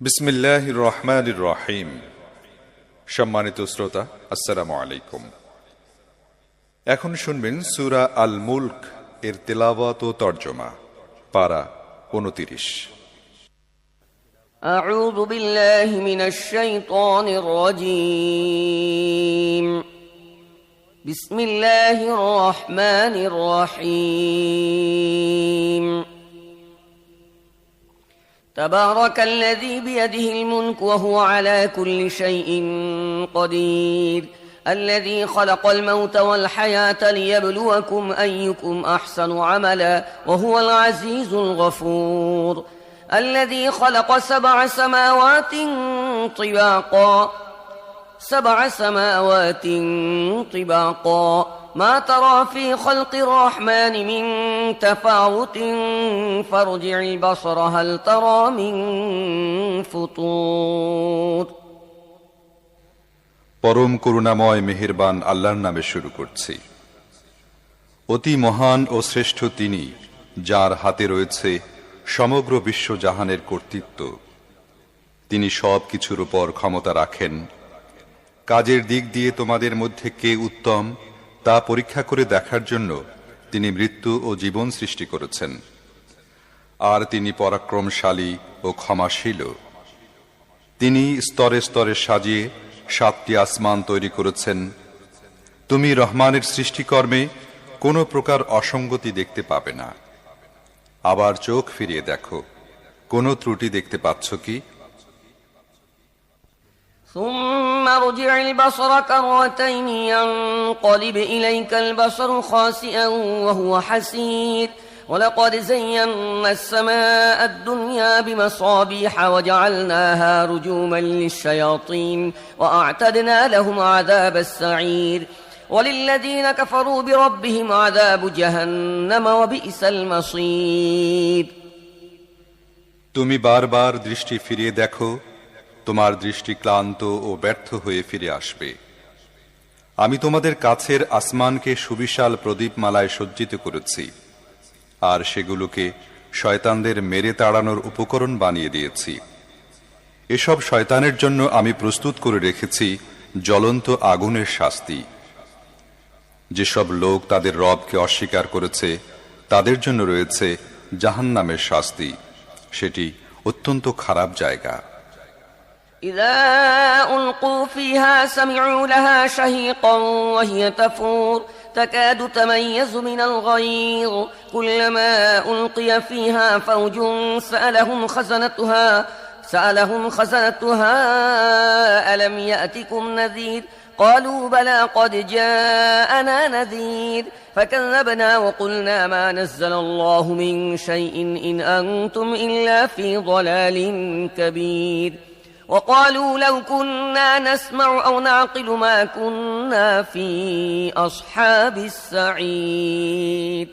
বিসমিল্লাহির রহমানির রহিম। সম্মানিত শ্রোতা, আসসালামু আলাইকুম। এখন শুনবেন সূরা আল মুলক এর তেলাওয়াত ও তরজমা। পারা 29। أعوذ بالله من الشيطان الرجيم. بسم الله الرحمن الرحيم. تبارك الذي بيده الملك وهو على كل شيء قدير. الذي خلق الموت والحياة ليبلوكم أيكم أحسن عملا وهو العزيز الغفور. الذي خلق سبع سماوات طباقا ما ترى في خلق الرحمن من تفاوت فارجع البصر هل ترى من فطور. পরম করুণাময় মেহেরবান আল্লাহর নামে শুরু করছি। অতি মহান ও শ্রেষ্ঠ তিনি, যার হাতে রয়েছে সমগ্র বিশ্বজাহানের কর্তৃত্ব। তিনি সব কিছুর উপর ক্ষমতা রাখেন। কাজের দিক দিয়ে তোমাদের মধ্যে কে উত্তম তা পরীক্ষা করে দেখার জন্য তিনি মৃত্যু ও জীবন সৃষ্টি করেছেন। আর তিনি পরাক্রমশালী ও ক্ষমাশীল। তিনি স্তরে স্তরে সাজিয়ে 7টি আসমান তৈরি করেছেন। তুমি রহমানের সৃষ্টিকর্মে কোনো প্রকার অসঙ্গতি দেখতে পাবে না। আবার চোখ ফিরিয়ে দেখো, কোনো ত্রুটি দেখতে পাচ্ছ কি? ثم ارجع البصر كرتين ينقلب إليك البصر خاسئا وهو حسير ولقد زينا السماء الدنيا بمصابيح وجعلناها رجوما للشياطين وأعتدنا لهم عذاب السعير وللذين كفروا بربهم عذاب جهنم وبئس المصير. তুমি বারবার দৃষ্টি ফিরিয়ে দেখো, তোমার দৃষ্টি ক্লান্ত ও ব্যর্থ হয়ে ফিরে আসবে। আমি তোমাদের কাছের আসমানকে সুবিশাল প্রদীপমালায় সজ্জিত করেছি, আর সেগুলোকে শয়তানদের মেরে তাড়ানোর উপকরণ বানিয়ে দিয়েছি। এসব শয়তানের জন্য আমি প্রস্তুত করে রেখেছি জ্বলন্ত আগুনের শাস্তি। যেসব লোক তাদের রবকে অস্বীকার করেছে তাদের জন্য রয়েছে জাহান্নামের শাস্তি। সেটি অত্যন্ত খারাপ জায়গা। إذا ألقوا فيها سمعوا لها شهيقا وهي تفور تكاد تميز من الغيظ كلما ألقي فيها فوج سألهم خزنتها ألم يأتكم نذير قالوا بلى قد جاءنا نذير فكذبنا وقلنا ما نزل الله من شيء إن أنتم إلا في ضلال كبير وقالوا لو كنا نسمع أو نعقل ما كنا في أصحاب السعير.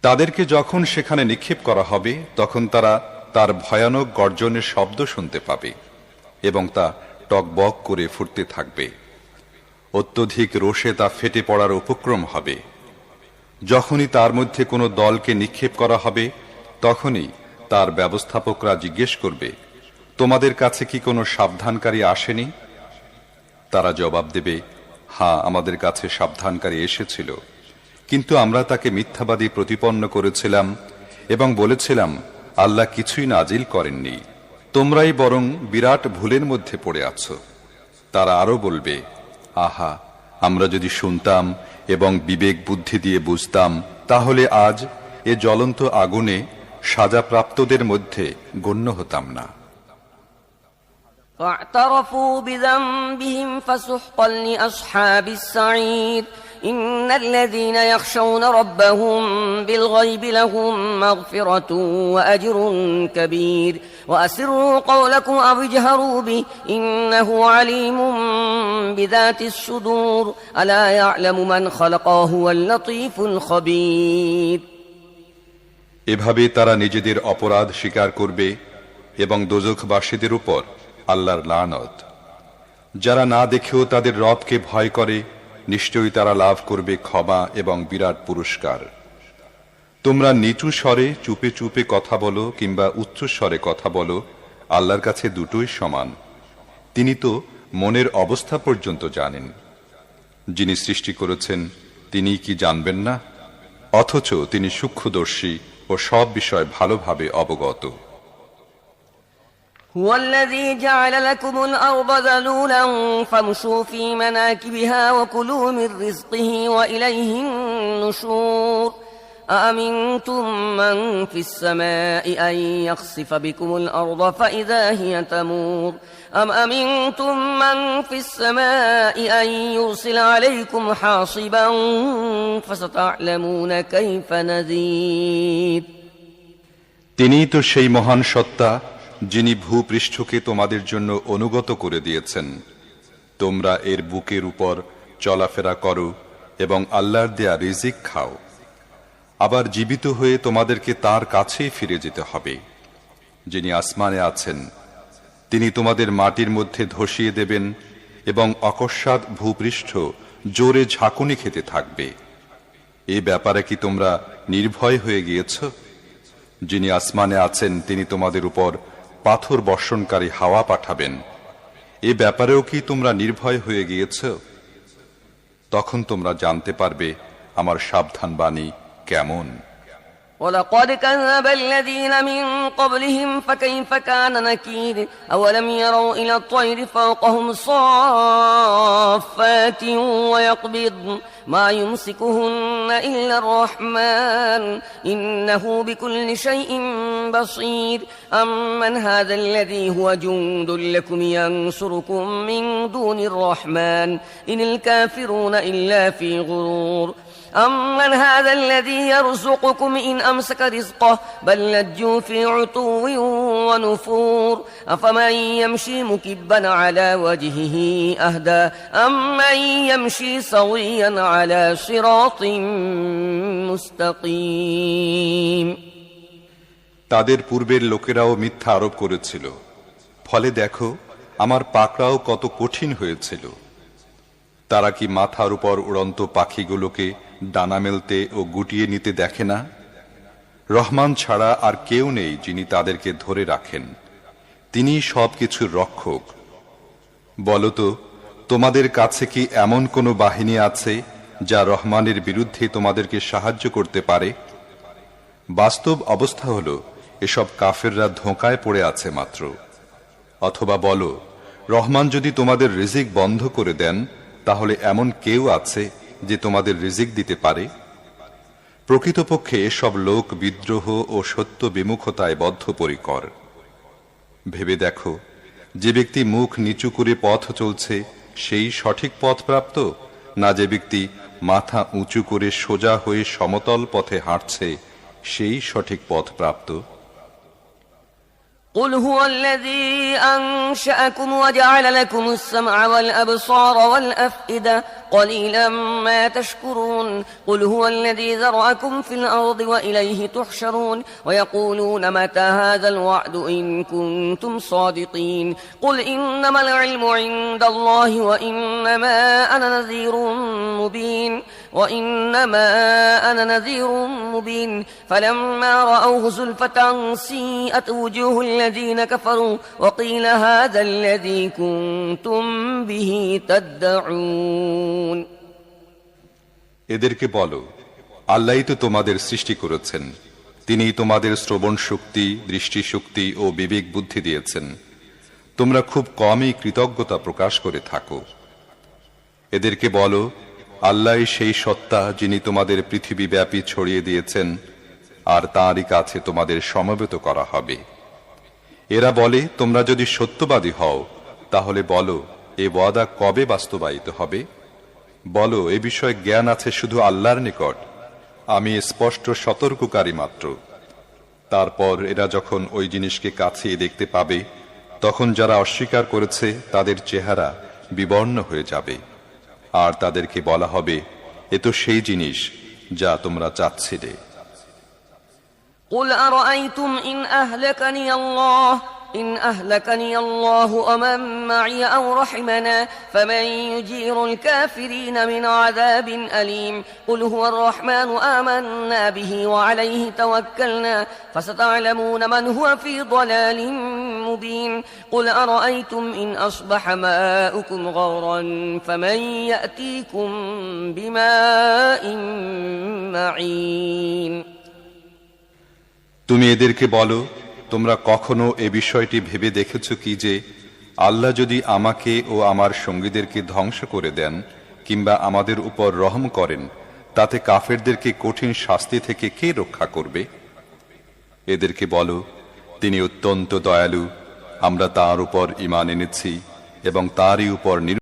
তাদেরকে যখন সেখানে নিক্ষেপ করা হবে তখন তারা তার ভয়ানক গর্জনের শব্দ শুনতে পাবে এবং তা টকবক করে ফুটতে থাকবে। অত্যধিক রোষে তা ফেটে পড়ার উপক্রম হবে। যখনই তার মধ্যে কোনো দলকে নিক্ষেপ করা হবে তখনই তার ব্যবস্থাপকরা জিজ্ঞেস করবে, তোমাদের কাছে কি কোনো সাবধানকারী আসেনি? তারা জবাব দেবে, হ্যাঁ, আমাদের কাছে সাবধানকারী এসেছিল, কিন্তু আমরা তাকে মিথ্যাবাদী প্রতিপন্ন করেছিলাম এবং বলেছিলাম আল্লাহ কিছুই নাজিল করেননি। তোমরাই বরং বিরাট ভুলের মধ্যে পড়ে আছো। তারা আরো বলবে, আহা, আমরা যদি শুনতাম এবং বিবেক বুদ্ধি দিয়ে বুঝতাম তাহলে আজ এ জ্বলন্ত আগুনে সাজাপ্রাপ্তদের মধ্যে গণ্য হতাম না। فاعترفوا بذنبهم فسحقا لأصحاب السعير إن الذين يخشون ربهم بالغيب لهم مغفرة وأجر كبير وأسروا قولكم أو اجهروا به إنه عليم بذات الصدور ألا يعلم من خلق وهو اللطيف الخبير. এভাবে তারা নিজেদের অপরাধ স্বীকার করবে এবং দোজখবাসীদের উপর আল্লাহর লানত। যারা না দেখেও তাদের রবকে ভয় করে নিশ্চয়ই তারা লাভ করবে ক্ষমা এবং বিরাট পুরস্কার। তোমরা নিচু স্বরে চুপে চুপে কথা বলো কিংবা উচ্চ স্বরে কথা বলো, আল্লাহর কাছে দুটোই সমান। তিনি তো মনের অবস্থা পর্যন্ত জানেন। যিনি সৃষ্টি করেছেন তিনি কি জানবেন না? অথচ তিনি সূক্ষ্মদর্শী ও সব বিষয় ভালোভাবে অবগত। هو الذي جعل لكم الأرض ذلولا فامشوا في مناكبها وكلوا من رزقه وإليه النشور أأمنتم من في السماء أن يخسف بكم الأرض فإذا هي تمور أم أمنتم من في السماء أن يرسل عليكم حاصبا فستعلمون كيف نذير তিনিই তো সেই মহান সত্তা যিনি ভূপৃষ্ঠকে তোমাদের জন্য অনুগত করে দিয়েছেন। তোমরা এর বুকের উপর চলাফেরা করো এবং আল্লাহর দেয়া রিজিক খাও। আবার জীবিত হয়ে তোমাদেরকে তার কাছেই ফিরে যেতে হবে। যিনি আসমানে আছেন তিনি তোমাদের মাটির মধ্যে ধসিয়ে দেবেন এবং অকস্মাৎ ভূপৃষ্ঠ জোরে ঝাঁকুনি খেতে থাকবে। এ ব্যাপারে কি তোমরা নির্ভয় হয়ে গিয়েছ? যিনি আসমানে আছেন তিনি তোমাদের উপর পাথর বর্ষণকারী হাওয়া পাঠাবেন। এ ব্যাপারেও কি তোমরা নির্ভয় হয়ে গিয়েছ? তখন তোমরা জানতে পারবে আমার সাবধান বাণী কেমন। ولقد كذب الذين من قبلهم فكيف كان نكير أولم يروا إلى الطير فوقهم صافات ويقبض ما يمسكهن إلا الرحمن إنه بكل شيء بصير أمن هذا الذي هو جند لكم ينصركم من دون الرحمن إن الكافرون إلا في غرور أمن هذا الذي يرزقكم إن أمسك رزقه بل لجوا في عتو ونفور أفمن يمشي مكبا على وجهه أهدى أمن يمشي سويا على صراط مستقيم তাদের পূর্বের লোকেরাও মিথ্যা আরোপ করেছিল। ফলে দেখো আমার পাকড়াও কত কঠিন হয়েছিল। তারা কি মাথার উপর উড়ন্ত পাখিগুলোকে ডানা মেলতে ও গুটিয়ে নিতে দেখে না? রহমান ছাড়া আর কেউ নেই যিনি তাদেরকে ধরে রাখেন। তিনি সবকিছুর রক্ষক। বলতো তোমাদের কাছে কি এমন কোনো বাহিনী আছে যা রহমানের বিরুদ্ধে তোমাদেরকে সাহায্য করতে পারে? বাস্তব অবস্থা হলো এসব কাফেররা ধোঁকায় পড়ে আছে মাত্র। অথবা বলো রহমান যদি তোমাদের রিজিক বন্ধ করে দেন তাহলে এমন কেউ আছে যে তোমাদের রিজিক দিতে পারে? প্রকৃতপক্ষে এসব লোক বিদ্রোহ ও সত্য বিমুখতায় বদ্ধপরিকর। ভেবে দেখো যে ব্যক্তি মুখ নিচু করে পথ চলছে সেই সঠিক পথ প্রাপ্ত, না যে ব্যক্তি মাথা উঁচু করে সোজা হয়ে সমতল পথে হাঁটছে সেই সঠিক পথ প্রাপ্ত। قل هو الذي أنشأكم وجعل لكم السمع والأبصار والأفئدة قليلا ما تشكرون قل هو الذي ذرأكم في الأرض وإليه تحشرون ويقولون متى هذا الوعد إن كنتم صادقين قل إنما العلم عند الله وإنما أنا نذير مبين فلما رأوه زلفة سيئت وجوه الذين كفروا وقيل هذا الذي كنتم به تدعون এদেরকে বলো আল্লাহই তো তোমাদের সৃষ্টি করেছেন। তিনি তোমাদের শ্রবণ শক্তি, দৃষ্টি শক্তি ও বিবেক বুদ্ধি দিয়েছেন। তোমরা খুব কমই কৃতজ্ঞতা প্রকাশ করে থাকো। এদেরকে বলো আল্লাহই সেই সত্তা যিনি তোমাদের পৃথিবী ব্যাপী ছড়িয়ে দিয়েছেন আর তাঁরই কাছে তোমাদের সমবেত করা হবে। এরা বলে তোমরা যদি সত্যবাদী হও তাহলে বলো এ ওয়াদা কবে বাস্তবায়িত হবে? বলো এ বিষয়ে জ্ঞান আছে শুধু আল্লাহর নিকট, আমি স্পষ্ট সতর্ককারী মাত্র। তারপর এরা যখন ওই জিনিসকে কাছে দেখতে পাবে তখন যারা অস্বীকার করেছে তাদের চেহারা বিবর্ণ হয়ে যাবে আর তাদেরকে বলা হবে এ তো সেই জিনিস যা তোমরা চাচ্ছিলে। قل أرأيتم إن أهلكني الله إن أهلكني الله ومن معي أو رحمنا فمن يجير الكافرين من عذاب أليم قل هو الرحمن آمنا به وعليه توكلنا فستعلمون من هو في ضلال مبين قل أرأيتم إن أصبح ماؤكم غورا فمن يأتيكم بماء معين তুমি এদেরকে বলো, তোমরা কখনো এ বিষয়টি ভেবে দেখেছো কি যে আল্লাহ যদি আমাকে ও আমার সঙ্গীদেরকে ধ্বংস করে দেন কিংবা আমাদের উপর রহম করেন, তাতে কাফেরদেরকে কঠিন শাস্তি থেকে কে রক্ষা করবে? এদেরকে বলো, তিনি অত্যন্ত দয়ালু, আমরা তাঁর উপর ঈমান এনেছি এবং তারই উপর